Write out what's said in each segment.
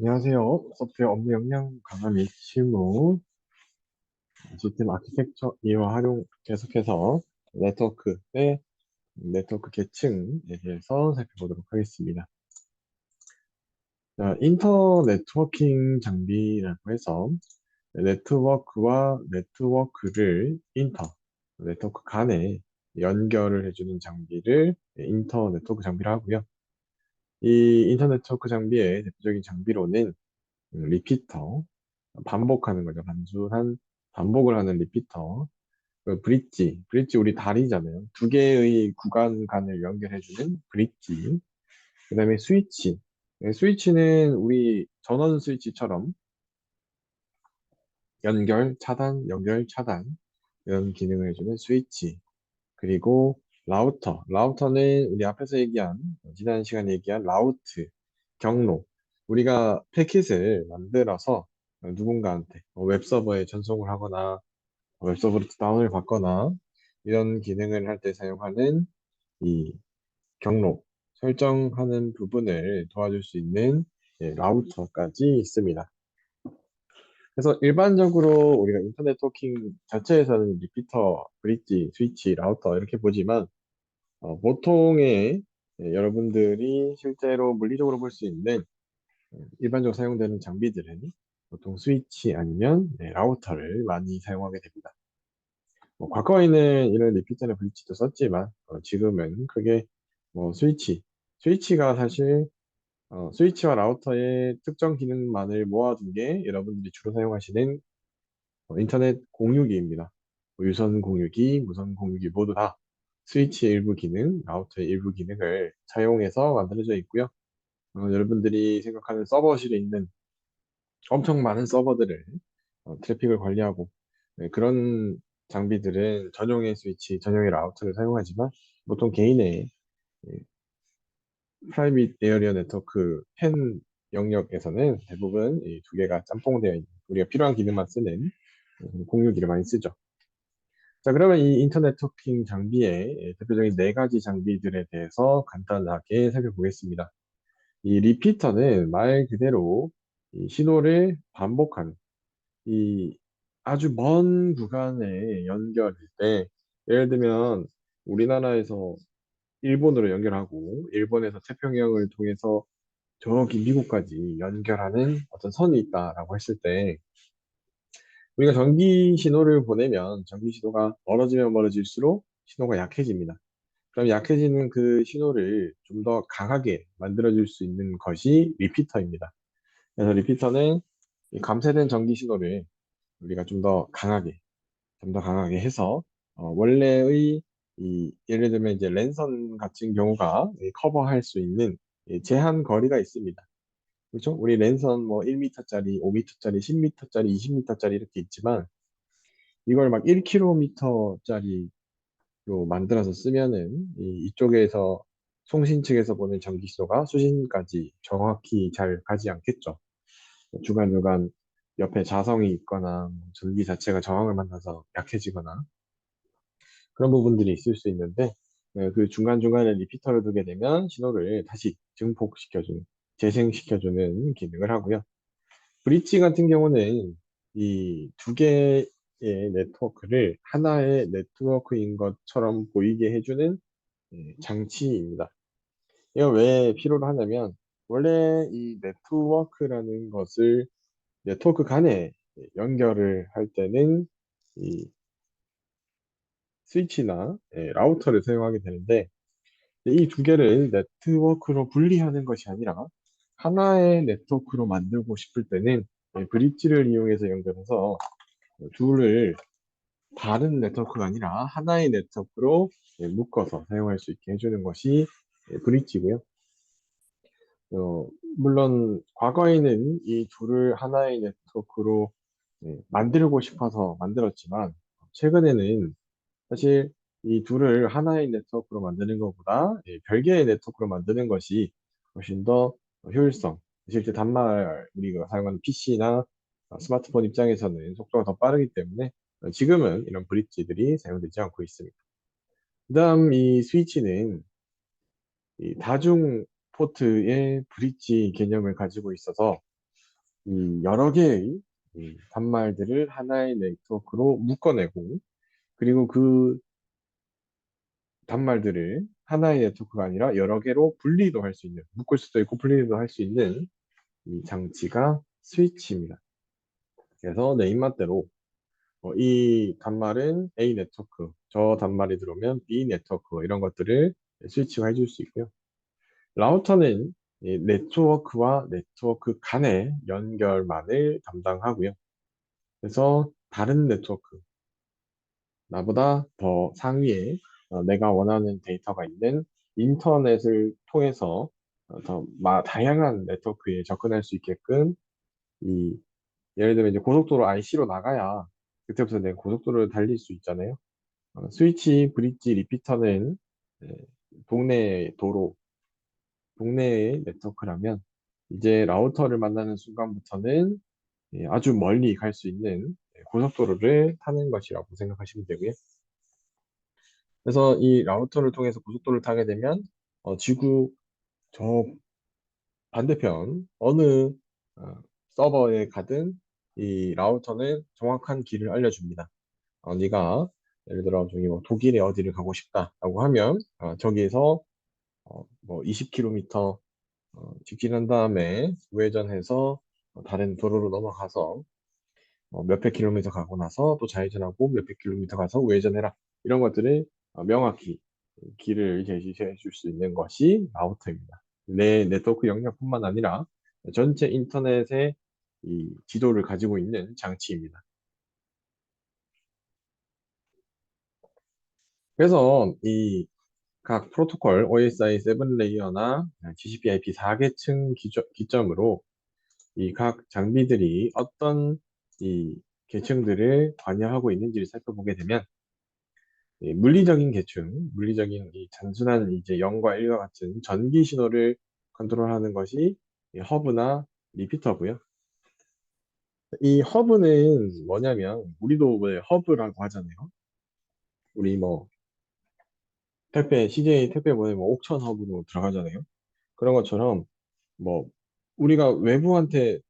안녕하세요. 소프트웨어 업무 역량 강화 및 실무 시스템 아키텍처 이와 활용 계속해서 네트워크의 네트워크 계층에 대해서 살펴보도록 하겠습니다. 자, 인터 네트워킹 장비라고 해서 네트워크와 네트워크를 네트워크 간에 연결을 해주는 장비를 인터 네트워크 장비라 하고요. 이 인터 네트워크 장비의 대표적인 장비로는 리피터, 반복하는 거죠. 단순한 반복을 하는 리피터, 브릿지 우리 다리잖아요. 두 개의 구간 간을 연결해주는 브릿지, 그 다음에 스위치. 네, 스위치는 우리 전원 스위치처럼 연결, 차단, 이런 기능을 해주는 스위치. 그리고 라우터는 우리 앞에서 얘기한, 지난 시간에 얘기한 라우트, 경로. 우리가 패킷을 만들어서 누군가한테 웹서버에 전송을 하거나 웹서버로 다운을 받거나 이런 기능을 할 때 사용하는 이 경로 설정하는 부분을 도와줄 수 있는 라우터까지 있습니다. 그래서 일반적으로 우리가 인터넷 토킹 자체에서는 리피터, 브릿지, 스위치, 라우터 이렇게 보지만 보통의 여러분들이 실제로 물리적으로 볼 수 있는 일반적으로 사용되는 장비들은 보통 스위치 아니면 라우터를 많이 사용하게 됩니다. 과거에는 이런 리피터나 브릿지도 썼지만 지금은 크게 스위치가 사실 스위치와 라우터의 특정 기능만을 모아둔 게 여러분들이 주로 사용하시는 인터넷 공유기입니다. 유선 공유기, 무선 공유기 모두 다 스위치의 일부 기능, 라우터의 일부 기능을 사용해서 만들어져 있고요. 여러분들이 생각하는 서버실에 있는 엄청 많은 서버들을 트래픽을 관리하고 그런 장비들은 전용의 스위치, 전용의 라우터를 사용하지만 보통 개인의 프라이빗 에어리어 네트워크 펜 영역에서는 대부분 이 두 개가 짬뽕되어 있는 우리가 필요한 기능만 쓰는 공유기를 많이 쓰죠. 자, 그러면 이 인터넷 토킹 장비의 대표적인 네 가지 장비들에 대해서 간단하게 살펴보겠습니다. 이 리피터는 말 그대로 이 신호를 반복하는 이 아주 먼 구간에 연결할 때, 예를 들면 우리나라에서 일본으로 연결하고 일본에서 태평양을 통해서 저기 미국까지 연결하는 어떤 선이 있다라고 했을 때 우리가 전기 신호를 보내면 전기 신호가 멀어지면 멀어질수록 신호가 약해집니다. 그럼 약해지는 그 신호를 좀 더 강하게 만들어줄 수 있는 것이 리피터입니다. 그래서 리피터는 이 감쇄된 전기 신호를 우리가 좀 더 강하게 해서 원래의 예를 들면 이제 랜선 같은 경우가 커버할 수 있는 제한 거리가 있습니다. 그렇죠? 우리 랜선 뭐 1m짜리, 5m짜리, 10m짜리, 20m짜리 이렇게 있지만 이걸 막 1km짜리로 만들어서 쓰면은 이쪽에서 송신 측에서 보낸 전기 신호가 수신까지 정확히 잘 가지 않겠죠. 중간중간 옆에 자성이 있거나 뭐 전기 자체가 저항을 만나서 약해지거나 그런 부분들이 있을 수 있는데 그 중간중간에 리피터를 두게 되면 신호를 다시 증폭시켜주는, 재생시켜주는 기능을 하고요. 브릿지 같은 경우는 이 두 개의 네트워크를 하나의 네트워크인 것처럼 보이게 해주는 장치입니다. 이거 왜 필요로 하냐면 원래 이 네트워크라는 것을 네트워크 간에 연결을 할 때는 이 스위치나 라우터를 사용하게 되는데 이 두 개를 네트워크로 분리하는 것이 아니라 하나의 네트워크로 만들고 싶을 때는 브릿지를 이용해서 연결해서 둘을 다른 네트워크가 아니라 하나의 네트워크로 묶어서 사용할 수 있게 해주는 것이 브릿지고요. 물론 과거에는 이 둘을 하나의 네트워크로 만들고 싶어서 만들었지만 최근에는 사실 이 둘을 하나의 네트워크로 만드는 것보다 별개의 네트워크로 만드는 것이 훨씬 더 효율성, 실제 단말 우리가 사용하는 PC나 스마트폰 입장에서는 속도가 더 빠르기 때문에 지금은 이런 브릿지들이 사용되지 않고 있습니다. 그다음 이 스위치는 이 다중 포트의 브릿지 개념을 가지고 있어서 이 여러 개의 이 단말들을 하나의 네트워크로 묶어내고, 그리고 그 단말들을 하나의 네트워크가 아니라 여러 개로 분리도 할 수 있는, 묶을 수도 있고 분리도 할 수 있는 이 장치가 스위치입니다. 그래서 내 입맛대로 이 단말은 A 네트워크, 저 단말이 들어오면 B 네트워크 이런 것들을 스위치화 해줄 수 있고요. 라우터는 이 네트워크와 네트워크 간의 연결만을 담당하고요. 그래서 다른 네트워크, 나보다 더 상위에 내가 원하는 데이터가 있는 인터넷을 통해서 다양한 네트워크에 접근할 수 있게끔 이 예를 들면 이제 고속도로 IC로 나가야 그때부터 내가 고속도로를 달릴 수 있잖아요. 스위치, 브릿지, 리피터는 예, 동네 도로, 동네의 네트워크라면 이제 라우터를 만나는 순간부터는 아주 멀리 갈 수 있는 고속도로를 타는 것이라고 생각하시면 되고요. 그래서 이 라우터를 통해서 고속도로를 타게 되면 지구 저 반대편 어느 어, 서버에 가든 이 라우터는 정확한 길을 알려줍니다. 네가 예를 들어 저기 뭐 독일에 어디를 가고 싶다라고 하면 저기에서 뭐 20km 직진한 다음에 우회전해서 다른 도로로 넘어가서 몇백 킬로미터 가고 나서 또 좌회전하고 몇백 킬로미터 가서 우회전해라. 이런 것들을 명확히 길을 제시해 줄 수 있는 것이 라우터입니다. 내 네트워크 영역뿐만 아니라 전체 인터넷의 이 지도를 가지고 있는 장치입니다. 그래서 이 각 프로토콜 OSI 7 레이어나 TCP/IP 4계층 기점으로 이 각 장비들이 어떤 이 계층들을 관여하고 있는지를 살펴보게 되면 물리적인 계층, 물리적인 이 단순한 이제 0과 1과 같은 전기 신호를 컨트롤하는 것이 이 허브나 리피터고요. 이 허브는 뭐냐면 우리도 왜 허브라고 하잖아요. 우리 뭐 택배 CJ 택배 보내면 옥천 허브로 들어가잖아요. 그런 것처럼 뭐 우리가 외부한테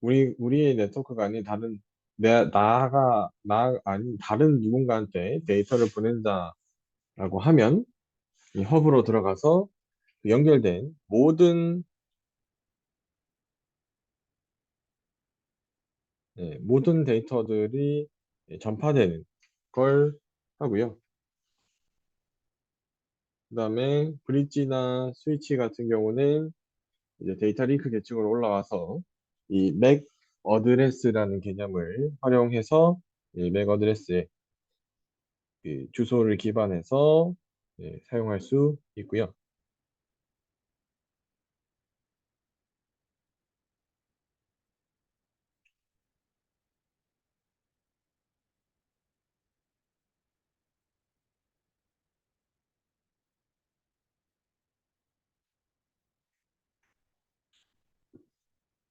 우리의 네트워크가 아닌 다른 나 아닌 다른 누군가한테 데이터를 보낸다라고 하면 이 허브로 들어가서 그 연결된 모든 데이터들이 전파되는 걸 하고요. 그다음에 브릿지나 스위치 같은 경우는 이제 데이터 링크 계층으로 올라와서 이 맥 어드레스라는 개념을 활용해서 이 맥 어드레스에 그 주소를 기반해서 사용할 수 있고요.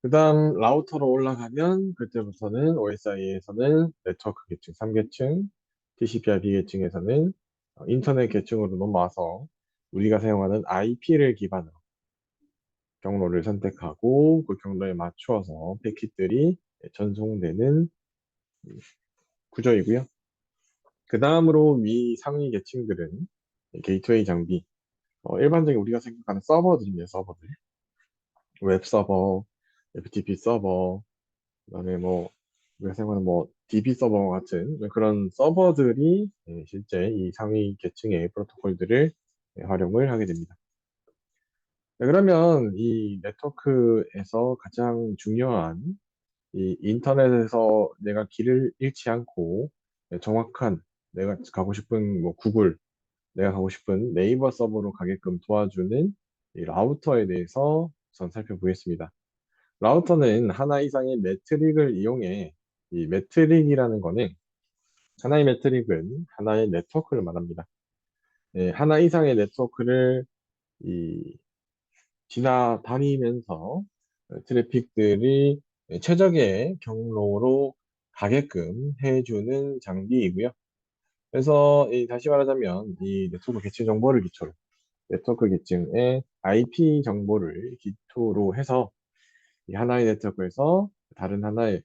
그다음 라우터로 올라가면 그때부터는 OSI에서는 네트워크 계층 3계층, TCP/IP 계층에서는 인터넷 계층으로 넘어와서 우리가 사용하는 IP를 기반으로 경로를 선택하고 그 경로에 맞추어서 패킷들이 전송되는 구조이고요. 그 다음으로 위 상위 계층들은 게이트웨이 장비, 일반적인 우리가 생각하는 서버들입니다. 서버들. 웹 서버, FTP 서버, 그다음에 뭐 우리가 생각하는 뭐 DB 서버 같은 그런 서버들이 실제 이 상위 계층의 프로토콜들을 활용을 하게 됩니다. 네, 그러면 이 네트워크에서 가장 중요한 이 인터넷에서 내가 길을 잃지 않고 정확한 내가 가고 싶은 뭐 구글, 내가 가고 싶은 네이버 서버로 가게끔 도와주는 이 라우터에 대해서 우선 살펴보겠습니다. 라우터는 하나 이상의 매트릭을 이용해 이 매트릭이라는 거는 하나의 매트릭은 하나의 네트워크를 말합니다. 하나 이상의 네트워크를 이 지나다니면서 트래픽들이 최적의 경로로 가게끔 해주는 장비이고요. 그래서 다시 말하자면 이 네트워크 계층 정보를 기초로 네트워크 계층의 IP 정보를 기초로 해서 이 하나의 네트워크에서 다른 하나의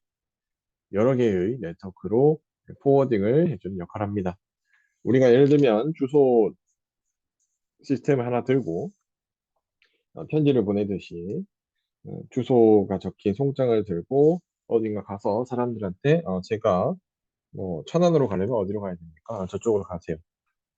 여러 개의 네트워크로 포워딩을 해주는 역할을 합니다. 우리가 예를 들면 주소 시스템을 하나 들고 편지를 보내듯이 주소가 적힌 송장을 들고 어딘가 가서 사람들한테 제가 뭐 천안으로 가려면 어디로 가야 됩니까? 저쪽으로 가세요.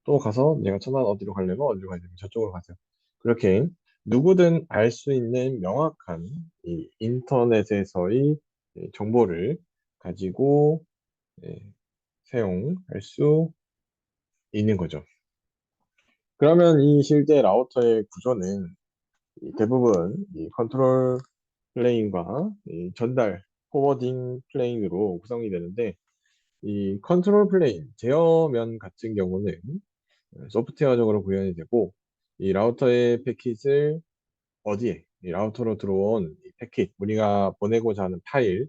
또 가서 내가 천안 어디로 가려면 어디로 가야 됩니까? 저쪽으로 가세요. 그렇게 누구든 알 수 있는 명확한 이 인터넷에서의 이 정보를 가지고 예, 사용할 수 있는 거죠. 그러면 이 실제 라우터의 구조는 이 대부분 이 컨트롤 플레인과 이 전달 포워딩 플레인으로 구성이 되는데 이 컨트롤 플레인 제어면 같은 경우는 소프트웨어적으로 구현이 되고 이 라우터의 패킷을 어디에 이 라우터로 들어온 이 패킷 우리가 보내고자 하는 파일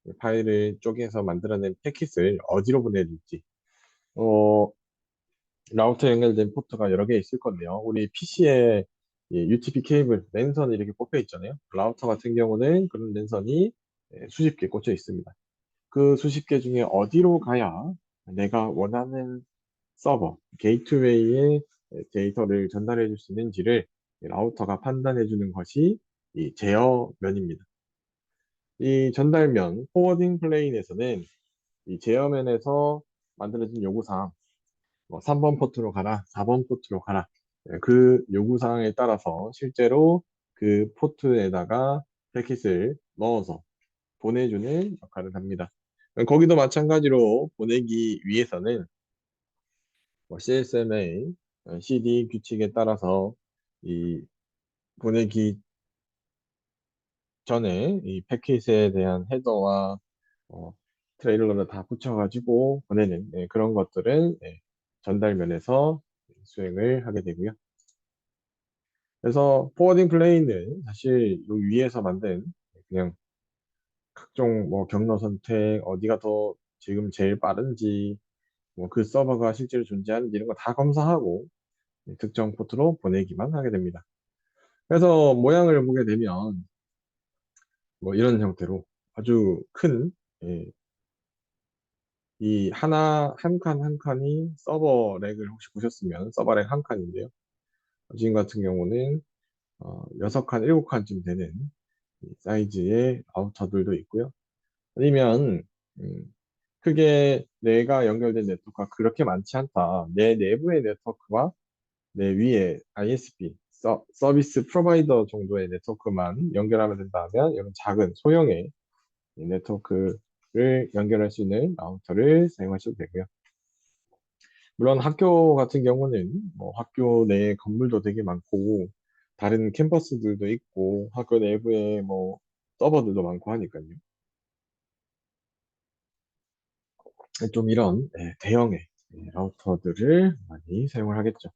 이 파일을 쪼개서 만들어낸 패킷을 어디로 보내야 될지 어, 라우터 연결된 포트가 여러 개 있을 건데요. 우리 PC에 UTP 케이블, 랜선이 이렇게 꼽혀 있잖아요. 라우터 같은 경우는 그런 랜선이 수십 개 꽂혀 있습니다. 그 수십 개 중에 어디로 가야 내가 원하는 서버, 게이트웨이에 데이터를 전달해 줄 수 있는지를 이 라우터가 판단해 주는 것이 이 제어면입니다. 이 전달면, 포워딩 플레인에서는 이 제어면에서 만들어진 요구사항, 뭐 3번 포트로 가라, 4번 포트로 가라. 그 요구사항에 따라서 실제로 그 포트에다가 패킷을 넣어서 보내주는 역할을 합니다. 거기도 마찬가지로 보내기 위해서는 뭐 CSMA, CD 규칙에 따라서 이 보내기 전에 이 패킷에 대한 헤더와 어, 트레일러를 다 붙여가지고 보내는 그런 것들은 전달면에서 수행을 하게 되고요. 그래서 포워딩 플레이는 사실 요 위에서 만든 그냥 각종 뭐 경로 선택 어디가 더 지금 제일 빠른지 뭐 그 서버가 실제로 존재하는지 이런 거 다 검사하고 특정 포트로 보내기만 하게 됩니다. 그래서 모양을 보게 되면 뭐 이런 형태로 아주 큰, 예, 이 하나, 한 칸 한 칸이 서버 렉을 혹시 보셨으면 서버 렉 한 칸인데요. 지금 같은 경우는 6칸, 7칸쯤 되는 이 사이즈의 라우터들도 있고요. 아니면, 크게 내가 연결된 네트워크가 그렇게 많지 않다. 내 내부의 네트워크와 내 위에 ISP, 서비스 프로바이더 정도의 네트워크만 연결하면 된다면 이런 작은 소형의 이 네트워크를 연결할 수 있는 라우터를 사용하셔도 되고요. 물론 학교 같은 경우는 뭐 학교 내 건물도 되게 많고 다른 캠퍼스들도 있고 학교 내부에 뭐 서버들도 많고 하니까요. 좀 이런 대형의 라우터들을 많이 사용을 하겠죠.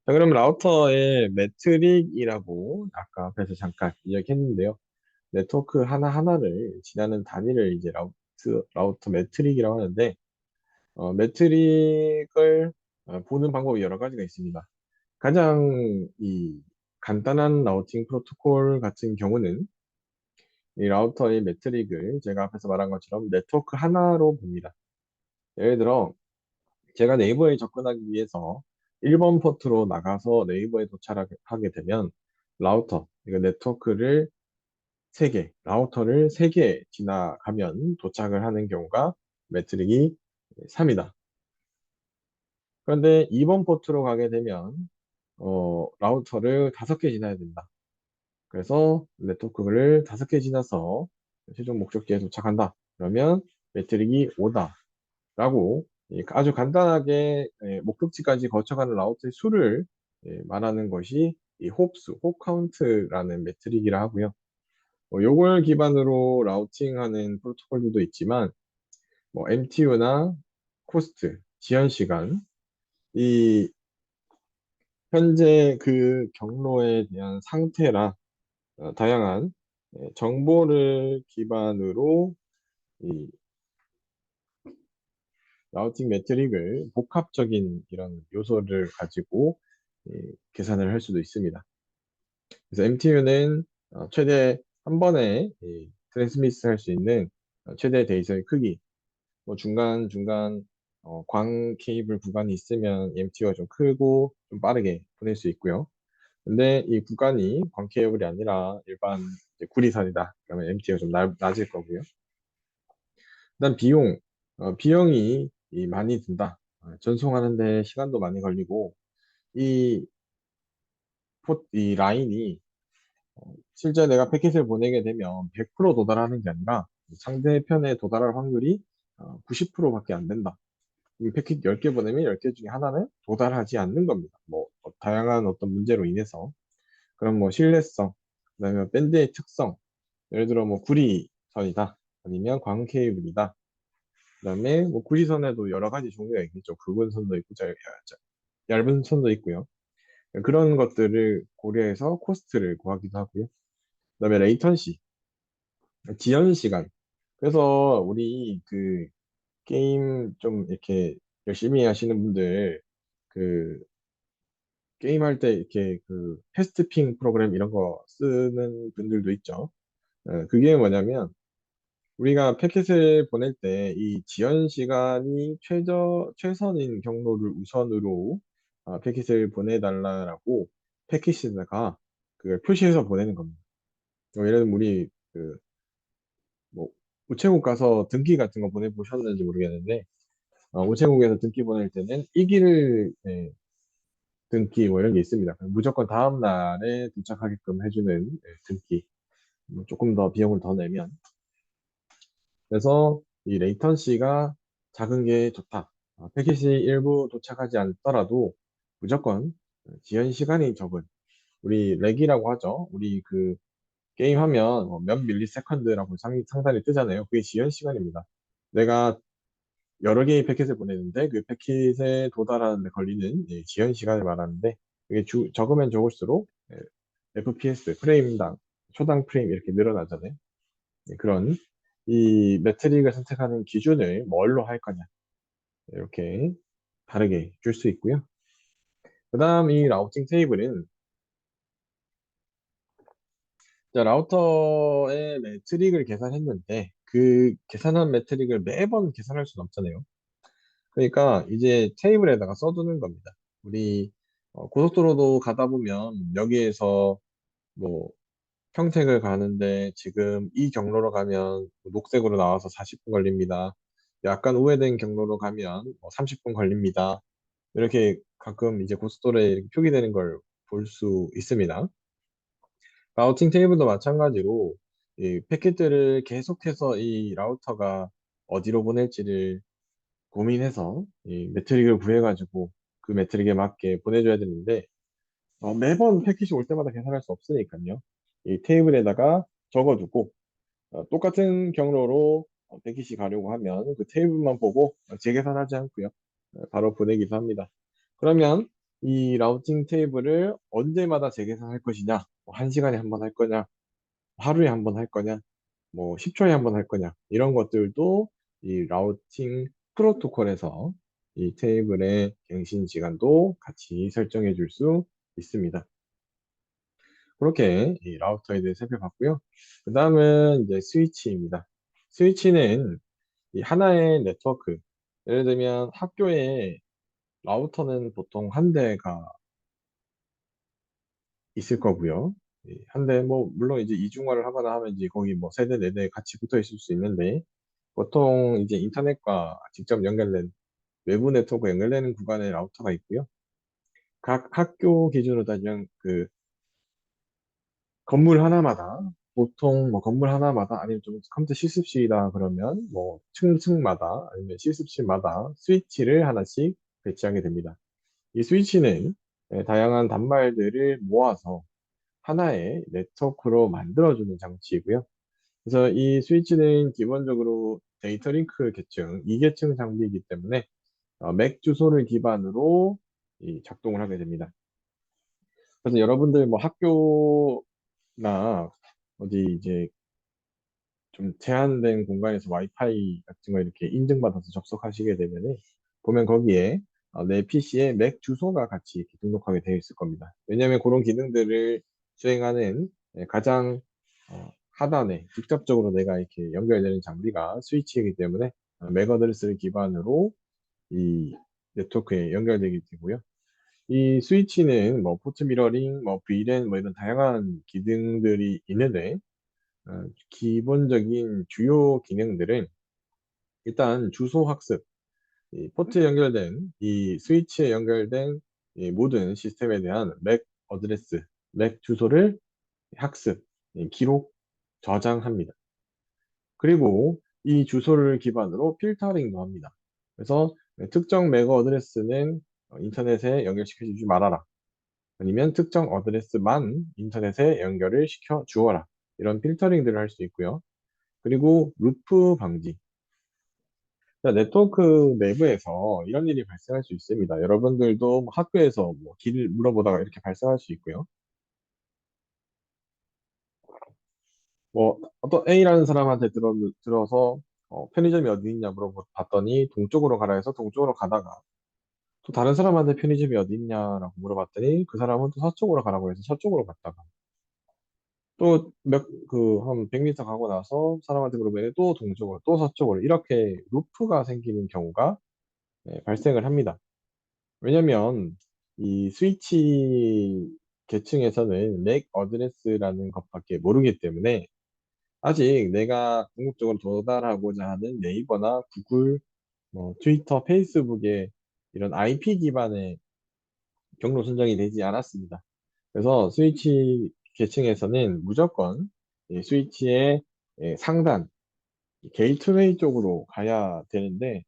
자, 그럼 라우터의 매트릭이라고 아까 앞에서 잠깐 이야기했는데요. 네트워크 하나하나를 지나는 단위를 이제 라우터 매트릭이라고 하는데, 매트릭을 보는 방법이 여러 가지가 있습니다. 가장 이 간단한 라우팅 프로토콜 같은 경우는 이 라우터의 매트릭을 제가 앞에서 말한 것처럼 네트워크 하나로 봅니다. 예를 들어, 제가 네이버에 접근하기 위해서 1번 포트로 나가서 네이버에 도착하게 되면 라우터, 이거 네트워크를 3개, 라우터를 3개 지나가면 도착을 하는 경우가 매트릭이 3이다. 그런데 2번 포트로 가게 되면 라우터를 5개 지나야 된다. 그래서 네트워크를 5개 지나서 최종 목적지에 도착한다. 그러면 매트릭이 5다. 라고 아주 간단하게 목적지까지 거쳐가는 라우트의 수를 말하는 것이 이 홉수, 홉 카운트라는 매트릭이라 하고요. 요걸 기반으로 라우팅하는 프로토콜들도 있지만 뭐 MTU나 코스트, 지연 시간, 이 현재 그 경로에 대한 상태나 다양한 정보를 기반으로 이 라우팅 매트릭을 복합적인 이런 요소를 가지고 계산을 할 수도 있습니다. 그래서 MTU는 최대 한 번에 트랜스미스 할 수 있는 최대 데이터의 크기, 뭐 중간중간 광 케이블 구간이 있으면 MT가 좀 크고 좀 빠르게 보낼 수 있고요. 근데 이 구간이 광 케이블이 아니라 일반 이제 구리선이다. 그러면 MT가 좀 낮을 거고요. 일단 비용, 비용이 많이 든다. 전송하는데 시간도 많이 걸리고 이, 이 라인이 실제 내가 패킷을 보내게 되면 100% 도달하는 게 아니라 상대편에 도달할 확률이 90%밖에 안 된다. 이 패킷 10개 보내면 10개 중에 하나는 도달하지 않는 겁니다. 다양한 어떤 문제로 인해서. 그럼 신뢰성, 그다음에 밴드의 특성, 예를 들어 구리선이다. 아니면 광 케이블이다. 그다음에 구리선에도 여러 가지 종류가 있겠죠. 굵은 선도 있고 얇은 선도 있고요. 그런 것들을 고려해서 코스트를 구하기도 하고요. 그다음에 레이턴시, 지연 시간. 그래서 우리 그 게임 좀 이렇게 열심히 하시는 분들 그 게임할 때 이렇게 그 패스트핑 프로그램 이런 거 쓰는 분들도 있죠. 그게 뭐냐면 우리가 패킷을 보낼 때 이 지연 시간이 최선인 경로를 우선으로 패킷을 보내달라고 패킷에다가 그걸 표시해서 보내는 겁니다. 예를 들면 우리 뭐 우체국 가서 등기 같은 거 보내보셨는지 모르겠는데 우체국에서 등기 보낼 때는 일기를 등기 뭐 이런 게 있습니다. 무조건 다음 날에 도착하게끔 해주는 등기. 조금 더 비용을 더 내면. 그래서 이 레이턴시가 작은 게 좋다. 패킷이 일부 도착하지 않더라도 무조건 지연 시간이 적은 우리 렉이라고 하죠. 우리 그 게임하면 몇 밀리세컨드라고 상단에 뜨잖아요. 그게 지연 시간입니다. 내가 여러 개의 패킷을 보내는데 그 패킷에 도달하는데 걸리는 지연 시간을 말하는데 그게 적으면 적을수록 FPS 프레임당 초당 프레임 이렇게 늘어나잖아요. 그런 이 매트릭을 선택하는 기준을 뭘로 할 거냐 이렇게 다르게 줄 수 있고요. 그 다음 이 라우팅 테이블은 자, 라우터의 매트릭을 계산했는데 그 계산한 매트릭을 매번 계산할 수는 없잖아요. 그러니까 이제 테이블에다가 써두는 겁니다. 우리 고속도로도 가다 보면 여기에서 뭐 평택을 가는데 지금 이 경로로 가면 녹색으로 나와서 40분 걸립니다. 약간 우회된 경로로 가면 30분 걸립니다. 이렇게 가끔 이제 고속도로에 이렇게 표기되는 걸 볼 수 있습니다. 라우팅 테이블도 마찬가지로 이 패킷들을 계속해서 이 라우터가 어디로 보낼지를 고민해서 이 매트릭을 구해가지고 그 매트릭에 맞게 보내줘야 되는데 매번 패킷이 올 때마다 계산할 수 없으니까요. 이 테이블에다가 적어두고 똑같은 경로로 패킷이 가려고 하면 그 테이블만 보고 재계산하지 않고요. 바로 보내기도 합니다. 그러면 이 라우팅 테이블을 언제마다 재계산할 것이냐? 1시간에 한 번 할 거냐? 하루에 한 번 할 거냐? 10초에 한 번 할 거냐? 이런 것들도 이 라우팅 프로토콜에서 이 테이블의 갱신 시간도 같이 설정해 줄 수 있습니다. 그렇게 이 라우터에 대해 살펴봤고요. 그 다음은 이제 스위치입니다. 스위치는 이 하나의 네트워크, 예를 들면 학교에 라우터는 보통 한 대가 있을 거고요. 한 대, 물론 이제 이중화를 하거나 하면 이제 거기 세 대, 네 대 같이 붙어 있을 수 있는데, 보통 이제 인터넷과 직접 연결된 외부 네트워크 연결되는 구간에 라우터가 있고요. 각 학교 기준으로 따지면 그 건물 하나마다 보통 건물 하나마다 아니면 좀 컴퓨터 실습실이다 그러면 층층마다 아니면 실습실마다 스위치를 하나씩 배치하게 됩니다. 이 스위치는 다양한 단말들을 모아서 하나의 네트워크로 만들어주는 장치이고요. 그래서 이 스위치는 기본적으로 데이터 링크 계층, 2계층 장비이기 때문에 맥 주소를 기반으로 작동을 하게 됩니다. 그래서 여러분들 학교나 어디 이제 좀 제한된 공간에서 와이파이 같은 거 이렇게 인증받아서 접속하시게 되면은 보면 거기에 내 PC에 맥 주소가 같이 이렇게 등록하게 되어 있을 겁니다. 왜냐하면 그런 기능들을 수행하는 가장 하단에 직접적으로 내가 이렇게 연결되는 장비가 스위치이기 때문에 맥 어드레스를 기반으로 이 네트워크에 연결되게 되고요. 이 스위치는 뭐 포트 미러링, 뭐 VLAN 뭐 이런 다양한 기능들이 있는데 기본적인 주요 기능들은 일단 주소 학습, 이 포트에 연결된 이 스위치에 연결된 이 모든 시스템에 대한 맥 어드레스, 맥 주소를 학습, 기록, 저장합니다. 그리고 이 주소를 기반으로 필터링도 합니다. 그래서 특정 맥 어드레스는 인터넷에 연결시켜 주지 말아라. 아니면 특정 어드레스만 인터넷에 연결을 시켜 주어라. 이런 필터링들을 할 수 있고요. 그리고 루프 방지. 자, 네트워크 내부에서 이런 일이 발생할 수 있습니다. 여러분들도 뭐 학교에서 뭐 길을 물어보다가 이렇게 발생할 수 있고요. 뭐 어떤 A라는 사람한테 들어서 편의점이 어디 있냐 물어봤더니 동쪽으로 가라 해서 동쪽으로 가다가 또 다른 사람한테 편의점이 어디 있냐라고 물어봤더니 그 사람은 또 서쪽으로 가라고 해서 서쪽으로 갔다가 또 한 100m 가고 나서 사람한테 물어보니 또 동쪽으로 또 서쪽으로 이렇게 루프가 생기는 경우가 발생을 합니다. 왜냐면 이 스위치 계층에서는 맥 어드레스라는 것밖에 모르기 때문에 아직 내가 궁극적으로 도달하고자 하는 네이버나 구글, 뭐 트위터, 페이스북의 이런 IP 기반의 경로 선정이 되지 않았습니다. 그래서 스위치 계층에서는 무조건 이 스위치의 상단, 게이트웨이 쪽으로 가야 되는데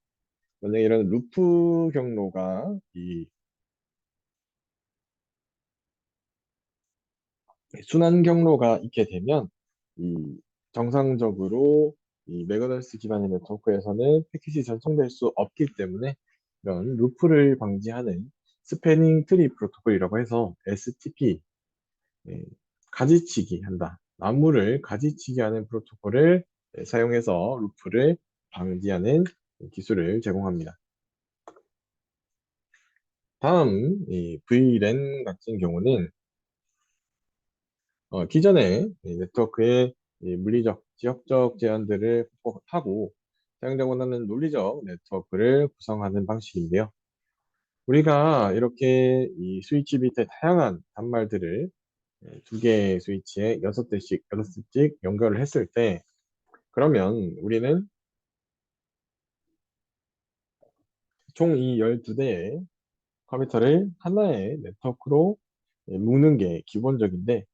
만약에 이런 루프 경로가 이 순환 경로가 있게 되면 이 정상적으로 이 맥어널스 기반의 네트워크에서는 패킷이 전송될 수 없기 때문에 이런 루프를 방지하는 스패닝 트리 프로토콜이라고 해서 STP, 예, 가지치기 한다. 나무를 가지치기 하는 프로토콜을 사용해서 루프를 방지하는 기술을 제공합니다. 다음 이 VLAN 같은 경우는 기존의 이 네트워크의 이 물리적, 지역적 제한들을 극복하고 사용자 원하는 논리적 네트워크를 구성하는 방식인데요. 우리가 이렇게 이 스위치 밑에 다양한 단말들을 두 개의 스위치에 6대씩, 6씩 연결을 했을 때 그러면 우리는 총 이 12대의 컴퓨터를 하나의 네트워크로 묶는 게 기본적인데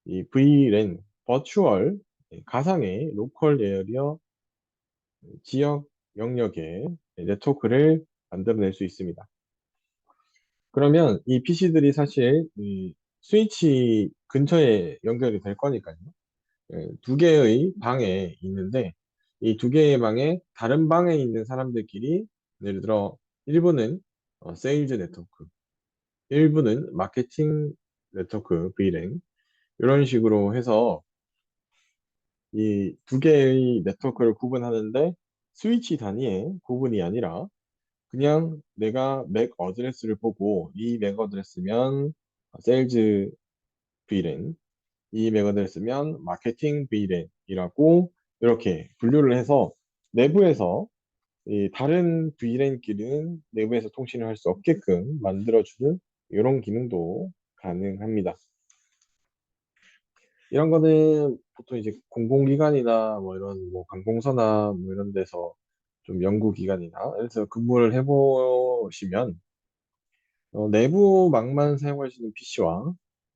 이 VLAN, 버추얼, 가상의 로컬 에어리어 지역 영역의 네트워크를 만들어낼 수 있습니다. 그러면 이 PC들이 사실 이 스위치 근처에 연결이 될 거니까요. 두 개의 방에 있는데 이 두 개의 방에 다른 방에 있는 사람들끼리 예를 들어 일부는 세일즈 네트워크, 일부는 마케팅 네트워크 V랭 이런 식으로 해서 이 두 개의 네트워크를 구분하는데 스위치 단위의 구분이 아니라 그냥 내가 맥 어드레스를 보고 이 맥 어드레스면 세일즈 V랜, 이 맥 어드레스면 마케팅 V랜이라고 이렇게 분류를 해서 내부에서 이 다른 V랜끼리는 내부에서 통신을 할 수 없게끔 만들어주는 이런 기능도 가능합니다. 이런 거는 보통 이제 공공기관이나 뭐 이런 뭐 관공서나 뭐 이런 데서 좀 연구기관이나 그래서 근무를 해보시면 내부망만 사용할 수 있는 PC와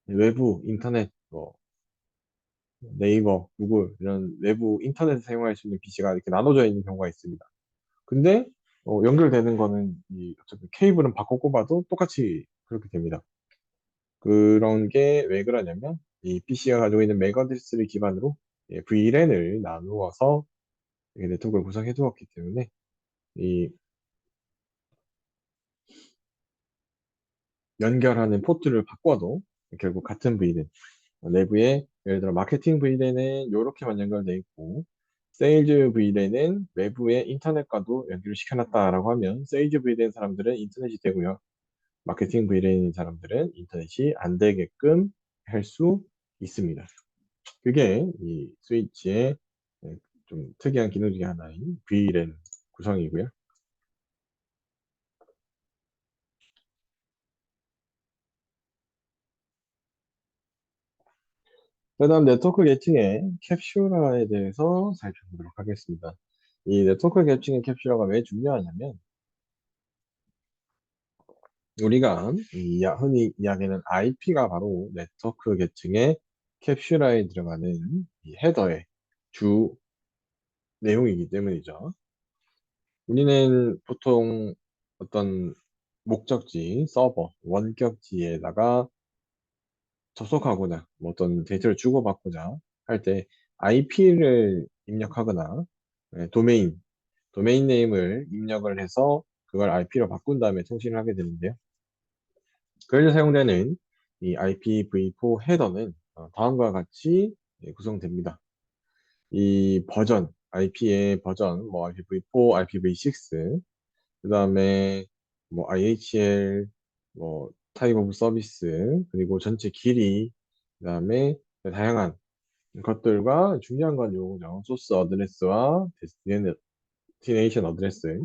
외부 인터넷, 뭐 네이버, 구글 이런 외부 인터넷 사용할 수 있는 PC가 이렇게 나눠져 있는 경우가 있습니다. 근데 연결되는 거는 이 어차피 케이블은 바꿔 꼽아도 똑같이 그렇게 됩니다. 그런 게 왜 그러냐면 이 PC가 가지고 있는 맥 어드레스를 기반으로 VLAN을 나누어서 네트워크를 구성해 두었기 때문에 이 연결하는 포트를 바꿔도 결국 같은 VLAN 내부에 예를 들어 마케팅 VLAN은 이렇게만 연결되어 있고 세일즈 VLAN은 외부의 인터넷과도 연결을 시켜놨다라고 하면 세일즈 VLAN 사람들은 인터넷이 되고요. 마케팅 VLAN 사람들은 인터넷이 안 되게끔 할 수 있습니다. 그게 이 스위치의 좀 특이한 기능 중에 하나인 VLAN 구성이고요. 그다음 네트워크 계층의 캡슐화에 대해서 살펴보도록 하겠습니다. 이 네트워크 계층의 캡슐화가 왜 중요하냐면 우리가 흔히 이야기하는 IP가 바로 네트워크 계층의 캡슐화에 들어가는 이 헤더의 주 내용이기 때문이죠. 우리는 보통 어떤 목적지, 서버, 원격지에다가 접속하거나 뭐 어떤 데이터를 주고받고자 할 때 IP를 입력하거나 도메인 네임을 입력을 해서 그걸 IP로 바꾼 다음에 통신을 하게 되는데요. 그래서 사용되는 이 IPv4 헤더는 다음과 같이 구성됩니다. 이 버전, IP의 버전, 뭐 IPv4, IPv6, 그 다음에 뭐 IHL, 뭐 타입 오브 서비스, 그리고 전체 길이, 그 다음에 다양한 것들과 중요한 건 요거죠. 소스 어드레스와 데스티네이션 어드레스.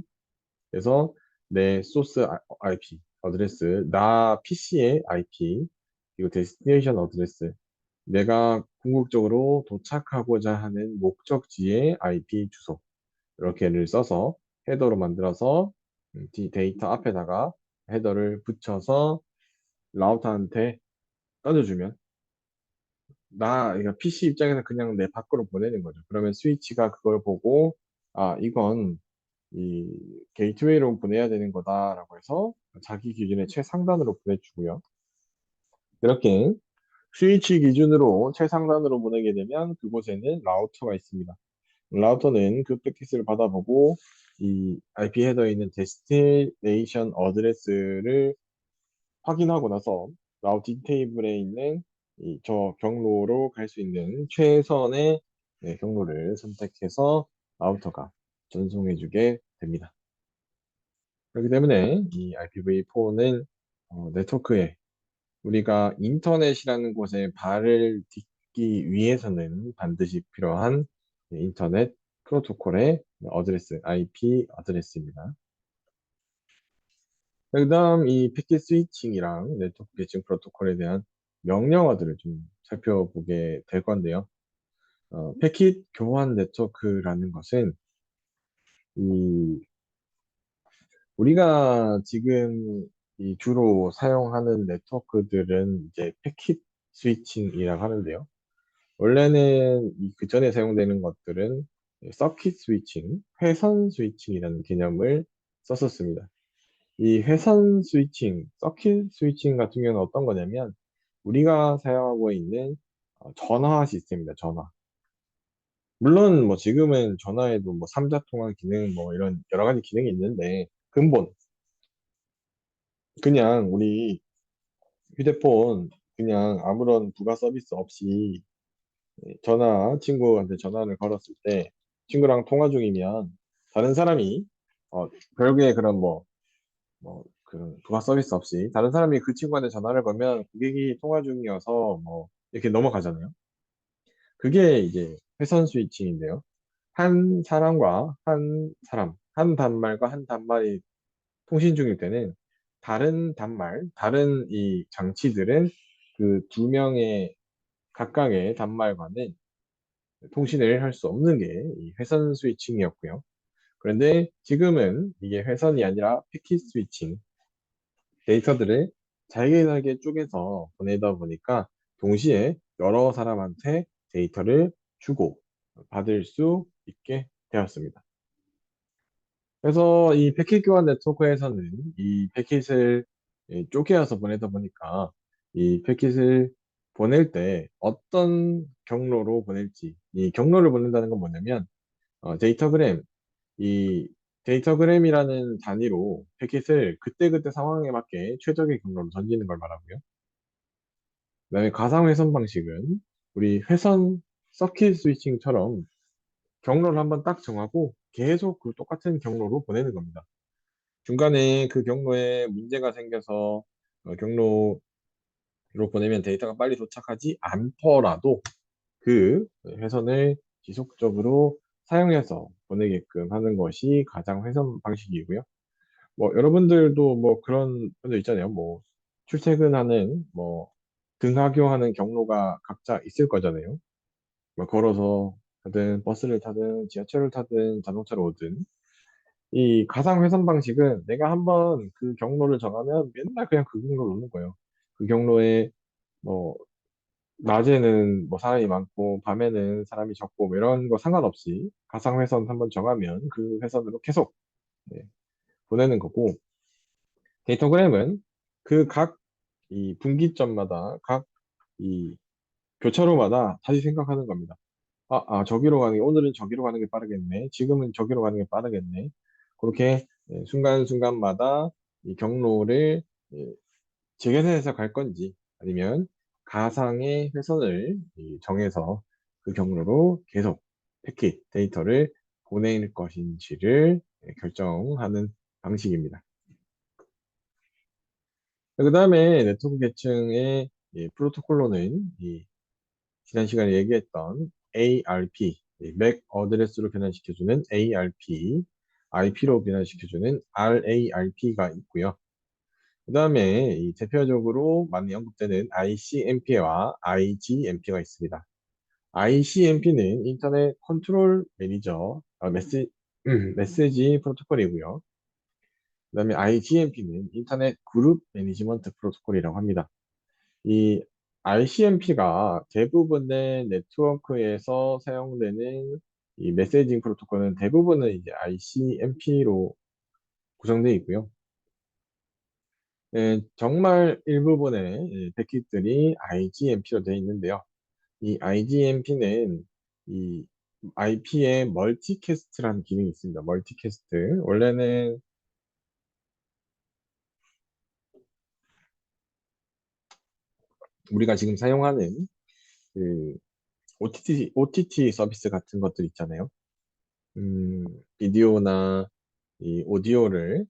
그래서 내 소스 IP 어드레스, 나 PC의 IP, 그리고 데스티네이션 어드레스, 내가 궁극적으로 도착하고자 하는 목적지의 IP 주소, 이렇게를 써서 헤더로 만들어서 데이터 앞에다가 헤더를 붙여서 라우터한테 던져주면 그러니까 PC 입장에서 그냥 내 밖으로 보내는 거죠. 그러면 스위치가 그걸 보고 이건 이 게이트웨이로 보내야 되는 거다라고 해서 자기 기준의 최상단으로 보내주고요. 이렇게 스위치 기준으로 최상단으로 보내게 되면 그곳에는 라우터가 있습니다. 라우터는 그 패킷을 받아보고 이 IP 헤더에 있는 데스티네이션 어드레스를 확인하고 나서 라우팅 테이블에 있는 저 경로로 갈 수 있는 최선의 경로를 선택해서 라우터가 전송해주게 됩니다. 그렇기 때문에 이 IPv4는 네트워크에 우리가 인터넷이라는 곳에 발을 딛기 위해서는 반드시 필요한 인터넷 프로토콜의 어드레스, IP 어드레스입니다. 그 다음 이 패킷 스위칭이랑 네트워크 계층 프로토콜에 대한 명령어들을 좀 살펴보게 될 건데요. 패킷 교환 네트워크라는 것은 이 우리가 지금 이 주로 사용하는 네트워크들은 이제 패킷 스위칭이라고 하는데요. 원래는 이 그전에 사용되는 것들은 서킷 스위칭, 회선 스위칭이라는 개념을 썼었습니다. 이 회선 스위칭, 서킷 스위칭 같은 경우는 어떤 거냐면 우리가 사용하고 있는 전화 시스템입니다. 전화. 물론 뭐 지금은 전화에도 뭐 삼자 통화 기능 뭐 이런 여러 가지 기능이 있는데 근본 그냥 우리 휴대폰 그냥 아무런 부가 서비스 없이 친구한테 전화를 걸었을 때 친구랑 통화 중이면 다른 사람이 별개의 그런 그런 부가 서비스 없이 다른 사람이 그 친구한테 전화를 걸면 고객이 통화 중이어서 뭐 이렇게 넘어가잖아요. 그게 이제 회선 스위칭인데요. 한 사람과 한 사람, 한 단말과 한 단말이 통신 중일 때는 다른 이 장치들은 그 두 명의 각각의 단말과는 통신을 할 수 없는 게 이 회선 스위칭이었고요. 그런데 지금은 이게 회선이 아니라 패킷 스위칭, 데이터들을 잘게 잘게 쪼개서 보내다 보니까 동시에 여러 사람한테 데이터를 주고 받을 수 있게 되었습니다. 그래서 이 패킷 교환 네트워크에서는 이 패킷을 쪼개어서 보내다 보니까 이 패킷을 보낼 때 어떤 경로로 보낼지, 이 경로를 보낸다는 건 뭐냐면 데이터그램, 이 데이터그램이라는 단위로 패킷을 그때그때 상황에 맞게 최적의 경로로 던지는 걸 말하고요. 그다음에 가상회선 방식은 우리 회선 서킷 스위칭처럼 경로를 한번 딱 정하고 계속 그 똑같은 경로로 보내는 겁니다. 중간에 그 경로에 문제가 생겨서 경로로 보내면 데이터가 빨리 도착하지 않더라도 그 회선을 지속적으로 사용해서 보내게끔 하는 것이 가상 회선 방식이고요. 뭐 여러분들도 뭐 그런 분들 있잖아요. 뭐 출퇴근하는 뭐 등하교하는 경로가 각자 있을 거잖아요. 뭐 걸어서 타든 버스를 타든 지하철을 타든 자동차로 오든 이 가상 회선 방식은 내가 한번 그 경로를 정하면 맨날 그냥 그 경로로 오는 거예요. 그 경로에 뭐 낮에는 뭐 사람이 많고 밤에는 사람이 적고 뭐 이런 거 상관없이 가상 회선 한번 정하면 그 회선으로 계속 네, 보내는 거고 데이터그램은 그 각 이 분기점마다 각 이 교차로마다 다시 생각하는 겁니다. 저기로 가는 게 오늘은 저기로 가는 게 빠르겠네. 지금은 저기로 가는 게 빠르겠네. 그렇게 순간순간마다 이 경로를 예, 재계산해서 갈 건지 아니면 가상의 회선을 정해서 그 경로로 계속 패킷 데이터를 보낼 것인지를 결정하는 방식입니다. 그 다음에 네트워크 계층의 프로토콜로는 지난 시간에 얘기했던 ARP, 맥 어드레스로 변환시켜주는 ARP, IP로 변환시켜주는 RARP가 있고요. 그 다음에 대표적으로 많이 언급되는 ICMP와 IGMP가 있습니다. ICMP는 인터넷 컨트롤 매니저, 메시지 프로토콜이고요. 그 다음에 IGMP는 인터넷 그룹 매니지먼트 프로토콜이라고 합니다. 이 RCMP가 대부분의 네트워크에서 사용되는 이 메시징 프로토콜은 대부분은 이제 ICMP로 구성되어 있고요. 정말 일부분의 패킷들이 IGMP로 되어 있는데요. 이 IGMP는 이 IP에 멀티캐스트라는 기능이 있습니다. 멀티캐스트. 원래는 우리가 지금 사용하는 그 OTT 서비스 같은 것들 있잖아요. 비디오나 이 오디오를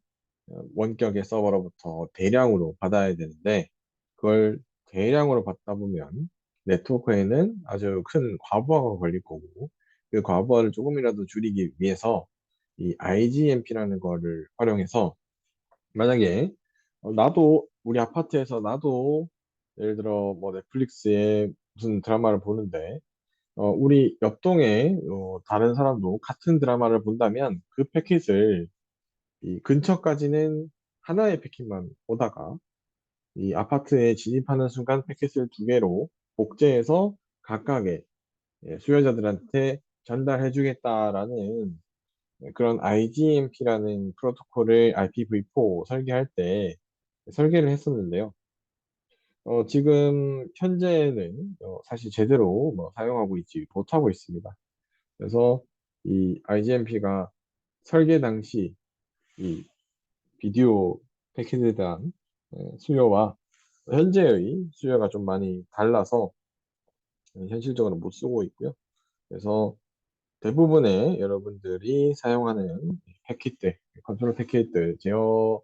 원격의 서버로부터 대량으로 받아야 되는데 그걸 대량으로 받다 보면 네트워크에는 아주 큰 과부하가 걸릴 거고 그 과부하를 조금이라도 줄이기 위해서 이 IGMP라는 거를 활용해서 만약에 나도 우리 아파트에서 나도 예를 들어 뭐 넷플릭스에 무슨 드라마를 보는데 우리 옆동에 다른 사람도 같은 드라마를 본다면 그 패킷을 이 근처까지는 하나의 패킷만 오다가 이 아파트에 진입하는 순간 패킷을 두 개로 복제해서 각각의 수요자들한테 전달해주겠다라는 그런 IGMP라는 프로토콜을 IPv4 설계할 때 설계를 했었는데요. 지금 현재는 사실 제대로 뭐 사용하고 있지 못하고 있습니다. 그래서 이 IGMP가 설계 당시 이 비디오 패키지에 대한 수요와 현재의 수요가 좀 많이 달라서 현실적으로 못 쓰고 있고요. 그래서 대부분의 여러분들이 사용하는 패킷들, 컨트롤 패킷들, 제어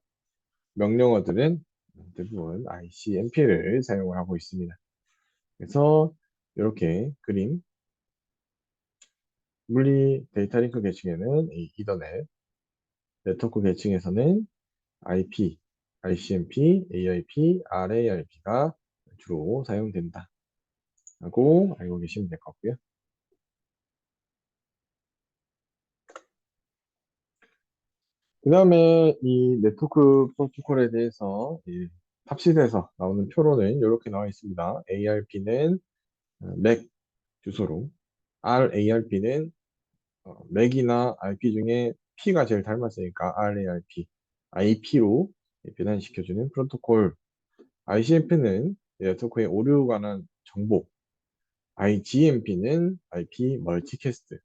명령어들은 대부분 ICMP를 사용을 하고 있습니다. 그래서 이렇게 그림, 물리 데이터 링크 계층에는 이 이더넷, 네트워크 계층에서는 IP, ICMP, AIP, RARP가 주로 사용된다. 라고 알고 계시면 될 것 같고요. 그 다음에 이 네트워크 프로토콜에 대해서 이 탑시드에서 나오는 표로는 이렇게 나와 있습니다. ARP는 맥 주소로, RARP는 맥이나 IP 중에 P가 제일 닮았으니까 RARP, IP로 변환시켜주는 프로토콜, ICMP는 네트워크의 오류 관한 정보, IGMP는 IP 멀티캐스트.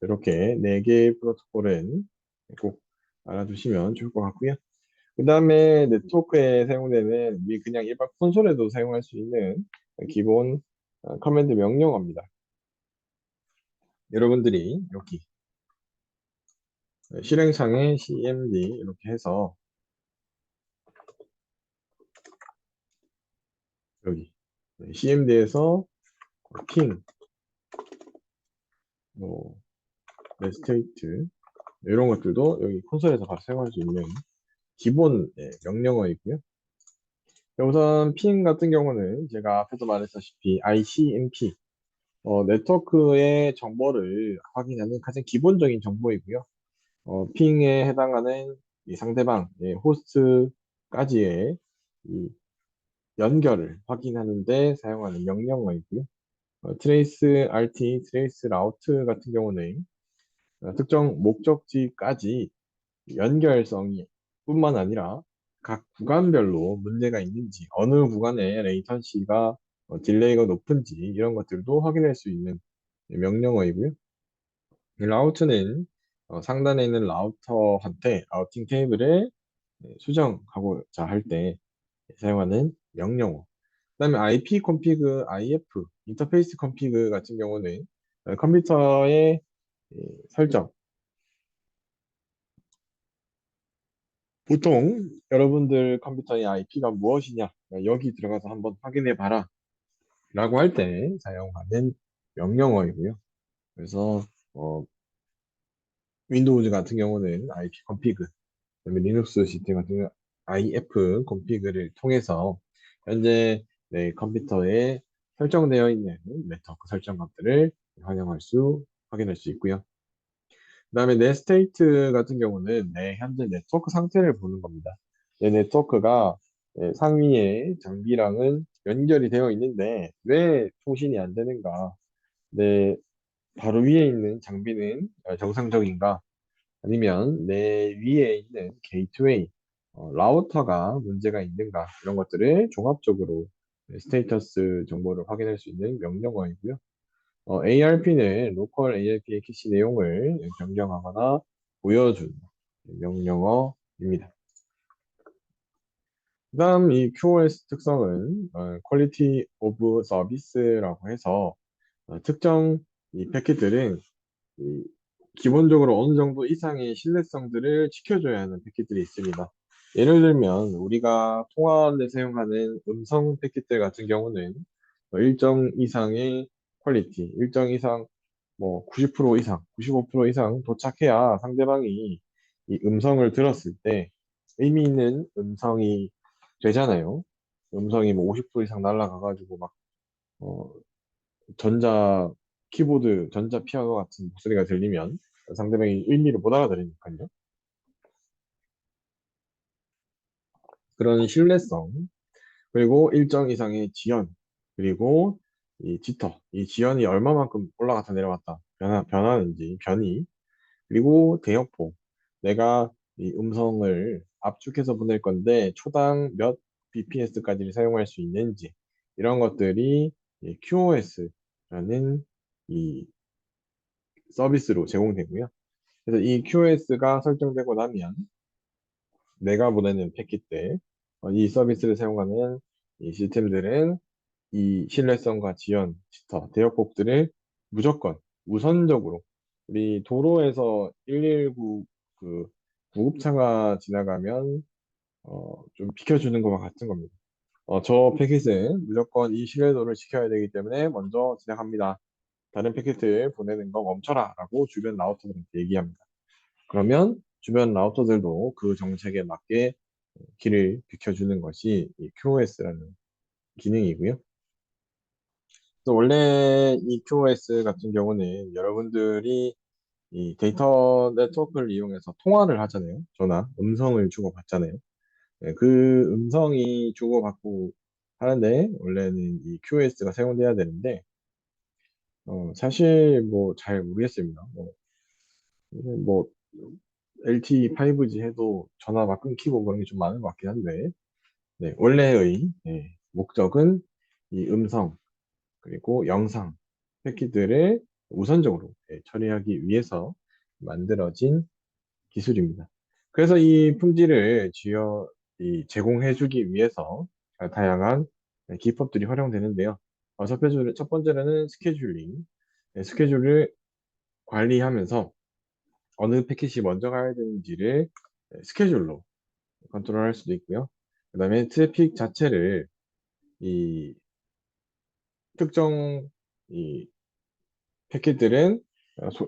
이렇게 네 개의 프로토콜은 꼭 알아두시면 좋을 것 같고요. 그 다음에 네트워크에 사용되는 우리 그냥 일반 콘솔에도 사용할 수 있는 기본 커맨드 명령어입니다. 여러분들이 여기 실행창에 cmd 이렇게 해서 여기 cmd에서 king 뭐, 넷스테이트 이런 것들도 여기 콘솔에서 바로 사용할 수 있는 기본 명령어이고요. 우선 핑 같은 경우는 제가 앞에서 말했다시피 ICMP 네트워크의 정보를 확인하는 가장 기본적인 정보이고요. 핑에 해당하는 이 상대방 호스트까지의 이 연결을 확인하는 데 사용하는 명령어이고요. 트레이스 RT, 트레이스 라우트 같은 경우는 특정 목적지까지 연결성이 뿐만 아니라 각 구간별로 문제가 있는지, 어느 구간에 레이턴시가 딜레이가 높은지 이런 것들도 확인할 수 있는 명령어이고요. 이 라우트는 상단에 있는 라우터한테 라우팅 테이블에 수정하고자 할 때 사용하는 명령어. 그다음에 IP config, IF, 인터페이스 config 같은 경우는 컴퓨터의 설정. 보통 여러분들 컴퓨터의 IP가 무엇이냐? 여기 들어가서 한번 확인해 봐라. 라고 할 때 사용하는 명령어이고요. 그래서 윈도우즈 같은 경우는 IP config, 그다음에 리눅스 시스템 같은 경우 IF config를 통해서 현재 내 컴퓨터에 설정되어 있는 네트워크 설정 값들을 확인할 수 있고요. 그다음에 내 스테이트 같은 경우는 내 현재 네트워크 상태를 보는 겁니다. 내 네트워크가 상위의 장비랑은 연결이 되어 있는데 왜 통신이 안 되는가? 내 바로 위에 있는 장비는 정상적인가? 아니면 내 위에 있는 게이트웨이, 라우터가 문제가 있는가? 이런 것들을 종합적으로 스테이터스 정보를 확인할 수 있는 명령어이고요. ARP는 로컬 ARP의 캐시 내용을 변경하거나 보여준 명령어입니다. 그다음 이 QoS 특성은 Quality of Service라고 해서 특정 이 패킷들은 이 기본적으로 어느 정도 이상의 신뢰성들을 지켜줘야 하는 패킷들이 있습니다. 예를 들면 우리가 통화하는 데 사용하는 음성 패킷들 같은 경우는 일정 이상의 퀄리티, 일정 이상 뭐 90% 이상, 95% 이상 도착해야 상대방이 이 음성을 들었을 때 의미 있는 음성이 되잖아요. 음성이 뭐 50% 이상 날아가가지고 막 어, 전자 키보드, 전자 피아노 같은 목소리가 들리면 상대방이 의미를 못 알아들으니까요. 그런 신뢰성, 그리고 일정 이상의 지연, 그리고 이 지터, 이 지연이 얼마만큼 올라갔다 내려갔다 변하는지, 변이, 그리고 대역폭, 내가 이 음성을 압축해서 보낼 건데 초당 몇 bps까지를 사용할 수 있는지, 이런 것들이 QoS라는 이 서비스로 제공되고요. 그래서 이 QoS가 설정되고 나면 내가 보내는 패킷들, 이 서비스를 사용하는 이 시스템들은 이 신뢰성과 지연, 지터, 대역폭들을 무조건 우선적으로 우리 도로에서 119 그 구급차가 지나가면 좀 비켜주는 것과 같은 겁니다. 저 패킷은 무조건 이 신뢰도를 지켜야 되기 때문에 먼저 지나갑니다. 다른 패킷을 보내는 거 멈춰라 라고 주변 라우터들한테 얘기합니다. 그러면 주변 라우터들도 그 정책에 맞게 길을 비켜주는 것이 이 QoS라는 기능이고요. 그래서 원래 이 QoS 같은 경우는 여러분들이 이 데이터 네트워크를 이용해서 통화를 하잖아요. 전화, 음성을 주고받잖아요. 네, 그 음성이 주고받고 하는데 원래는 이 QoS가 사용돼야 되는데 사실 뭐 잘 모르겠습니다. 뭐 LTE 5G 해도 전화가 끊기고 그런 게 좀 많은 것 같긴 한데 네, 원래의 목적은 이 음성 그리고 영상 패킷들을 우선적으로 처리하기 위해서 만들어진 기술입니다. 그래서 이 품질을 제공해주기 위해서 다양한 기법들이 활용되는데요. 첫 번째로는 스케줄링. 스케줄을 관리하면서 어느 패킷이 먼저 가야 되는지를 스케줄로 컨트롤할 수도 있고요. 그 다음에 트래픽 자체를 이 특정 이 패킷들은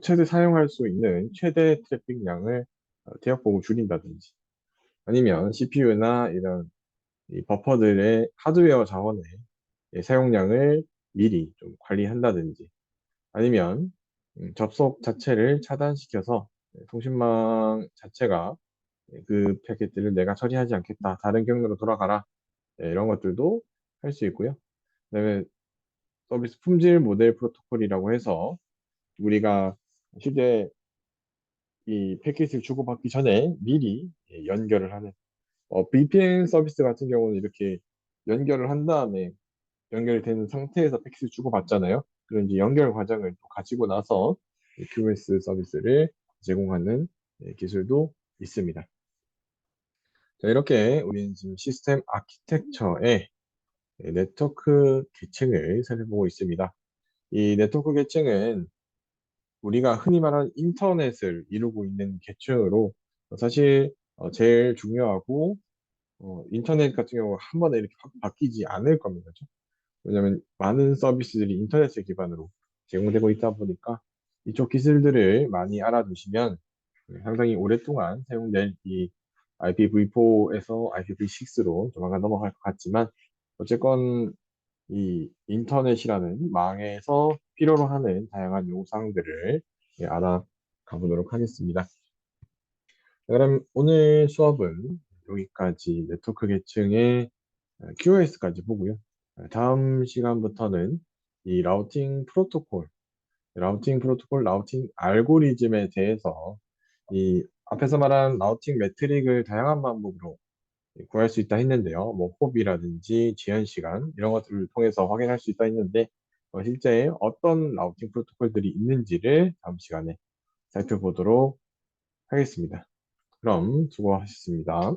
최대 사용할 수 있는 최대 트래픽량을 대역폭을 줄인다든지 아니면 CPU나 이런 이 버퍼들의 하드웨어 자원의 사용량을 미리 좀 관리한다든지 아니면 접속 자체를 차단시켜서 통신망 자체가 그 패킷들을 내가 처리하지 않겠다. 다른 경로로 돌아가라. 이런 것들도 할 수 있고요. 그다음에 서비스 품질 모델 프로토콜이라고 해서 우리가 실제 이 패킷을 주고받기 전에 미리 연결을 하는 VPN 서비스 같은 경우는 이렇게 연결을 한 다음에 연결된 상태에서 패킷을 주고받잖아요. 그런 이제 연결 과정을 또 가지고 나서 QoS 서비스를 제공하는 기술도 있습니다. 자, 이렇게 우리는 지금 시스템 아키텍처의 네트워크 계층을 살펴보고 있습니다. 이 네트워크 계층은 우리가 흔히 말하는 인터넷을 이루고 있는 계층으로 사실 제일 중요하고 인터넷 같은 경우 한 번에 이렇게 확 바뀌지 않을 겁니다. 그죠? 왜냐하면 많은 서비스들이 인터넷을 기반으로 제공되고 있다 보니까 이쪽 기술들을 많이 알아두시면 상당히 오랫동안 사용될 이 IPv4에서 IPv6로 조만간 넘어갈 것 같지만 어쨌건 이 인터넷이라는 망에서 필요로 하는 다양한 요소들을 알아가 보도록 하겠습니다. 그럼 오늘 수업은 여기까지 네트워크 계층의 QoS까지 보고요. 다음 시간부터는 이 라우팅 프로토콜, 라우팅 알고리즘에 대해서 이 앞에서 말한 라우팅 매트릭을 다양한 방법으로 구할 수 있다 했는데요. 뭐 호비라든지 지연 시간 이런 것들을 통해서 확인할 수 있다 했는데 실제 어떤 라우팅 프로토콜들이 있는지를 다음 시간에 살펴보도록 하겠습니다. 그럼 수고하셨습니다.